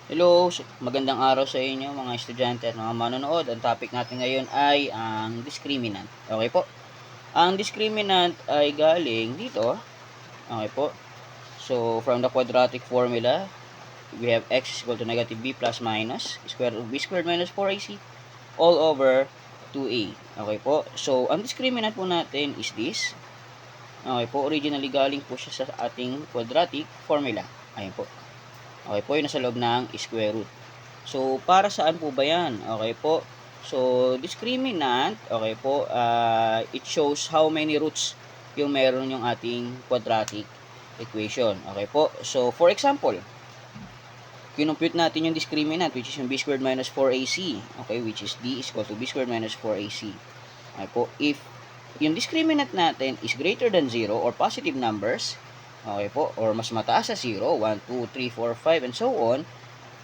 Hello, magandang araw sa inyo mga estudyante at mga manonood. Ang topic natin ngayon ay ang discriminant. Okay po? Ang discriminant ay galing dito. Okay po? So, from the quadratic formula, we have x is equal to negative b plus minus square root of b squared minus 4ac all over 2a. Okay po? So, ang discriminant po natin is this. Okay po? Originally galing po siya sa ating quadratic formula. Ayan po. Okay po, yun nasa loob ng square root. So, para saan po ba yan? Okay po. So, discriminant, okay po, it shows how many roots yung meron yung ating quadratic equation. Okay po. So, for example, kinumpute natin yung discriminant, which is yung b squared minus 4ac. Okay, which is d is equal to b squared minus 4ac. Okay po. If yung discriminant natin is greater than 0 or positive numbers, okay po, or mas mataas sa 0, 1, 2, 3, 4, 5, and so on,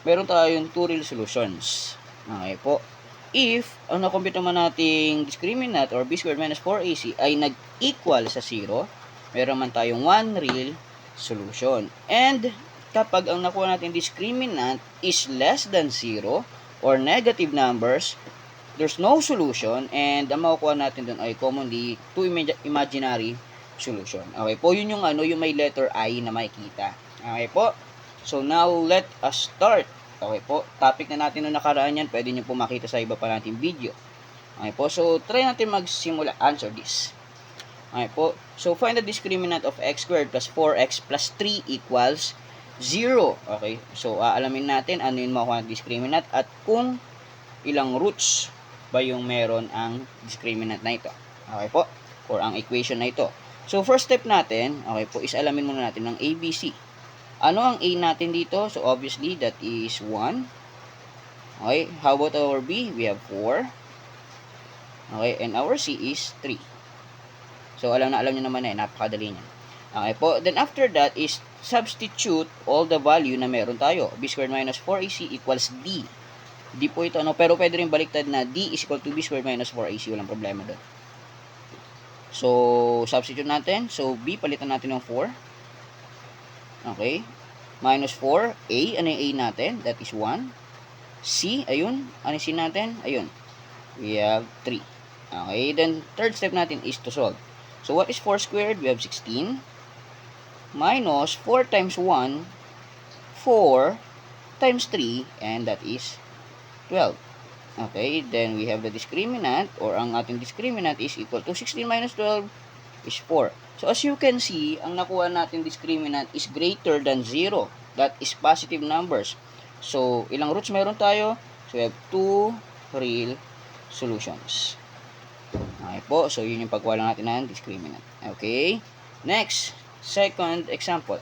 meron tayong two real solutions. Okay po. If ang nakompute naman nating discriminant or b squared minus 4ac ay nag-equal sa 0, meron man tayong one real solution. And kapag ang nakuha natin discriminant is less than 0 or negative numbers, there's no solution, and ang makukuha natin dun ay commonly two imaginary solution. Okay po, yun yung yung may letter I na makikita. Okay po. So now let us start. Okay po, topic na natin nung nakaraan yan, pwede nyo po makita sa iba pa nating video. Okay po, so try natin magsimula, answer this. Okay po, so find the discriminant of x squared plus 4x plus 3 equals 0. Okay, so alamin natin ano yung makuha ng discriminant at kung ilang roots ba yung meron ang discriminant na ito. Okay po? Or ang equation na ito. So, first step natin, okay po, is alamin muna natin ng ABC. Ano ang A natin dito? So, obviously, that is 1. Okay, how about our B? We have 4. Okay, and our C is 3. So, alam nyo naman napakadali niyan. Okay po, then after that is substitute all the value na meron tayo. B squared minus 4AC equals D. D po ito, pero pwede rin baliktad na D is equal to B squared minus 4AC. Walang problema doon. So, substitute natin. So, B, palitan natin ng 4. Okay. Minus 4. A, ano yung A natin? That is 1. C, ayun. Ano yung C natin? Ayun. We have 3. Okay. Then, third step natin is to solve. So, what is 4 squared? We have 16. Minus 4 times 1, 4 times 3, and that is 12. Okay, then we have the discriminant, or ang ating discriminant is equal to 16 minus 12 is 4. So, as you can see, ang nakuha natin discriminant is greater than 0. That is positive numbers. So, ilang roots meron tayo? So, we have 2 real solutions. Okay po, so yun yung pagkuha lang natin ng discriminant. Okay, next, second example.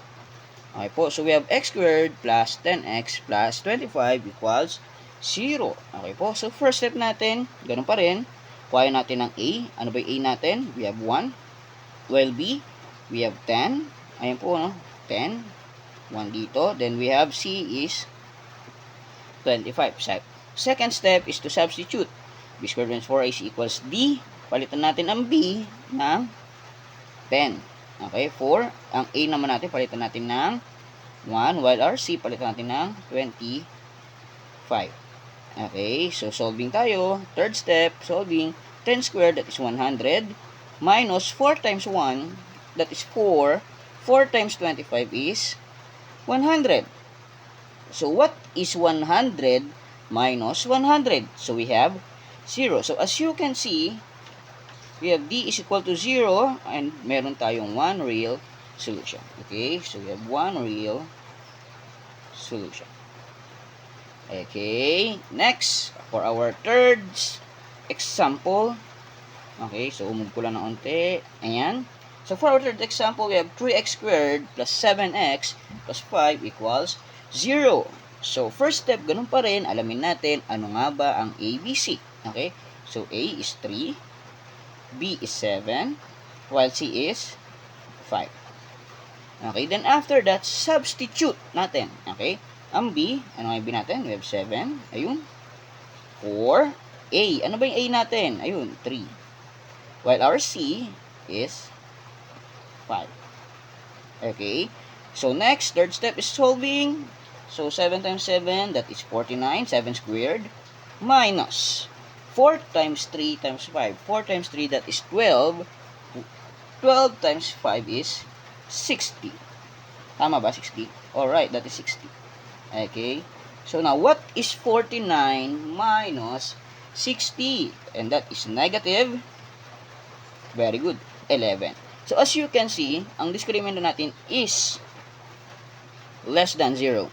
Okay po, so we have x squared plus 10x plus 25 equals 0. Okay po, so first step natin, ganun pa rin. Kuha natin ng A. Ano ba yung A natin? We have 1. Well, B, we have 10. Ayan po, no? 10. 1 dito. Then we have C is 25. Second step is to substitute. B squared minus 4AC equals D. Palitan natin ang B ng 10. Okay, 4. Ang A naman natin, palitan natin ng 1. While our C, palitan natin ng 25. Okay, so solving tayo. Third step, solving 10 squared, that is 100, minus 4 times 1, that is 4. 4 times 25 is 100. So, what is 100 minus 100? So, we have 0. So, as you can see, we have D is equal to 0, and meron tayong one real solution. Okay, so we have one real solution. Okay, next, for our third example. Okay, so umug ko lang ng unti. Ayan. So for our third example, we have 3x squared plus 7x plus 5 equals 0. So first step, ganun pa rin, alamin natin ano nga ba ang ABC. Okay, so A is 3, B is 7, while C is 5. Okay, then after that, substitute natin. Okay, ang B, ano ang B natin? We have 7. Ayun. 4. A. Ano ba yung A natin? Ayun, 3. While our C is 5. Okay. So, next, third step is solving. So, 7 times 7, that is 49. 7 squared. Minus 4 times 3 times 5. 4 times 3, that is 12. 12 times 5 is 60. Tama ba? 60? Alright, that is 60. Okay. So, now, what is 49 minus 60? And that is negative. Very good. 11. So, as you can see, ang discriminant natin is less than 0.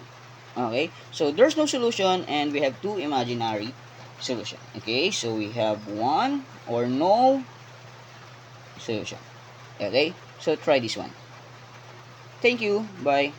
Okay? So, there's no solution and we have two imaginary solution. Okay? So, we have one or no solution. Okay? So, try this one. Thank you. Bye.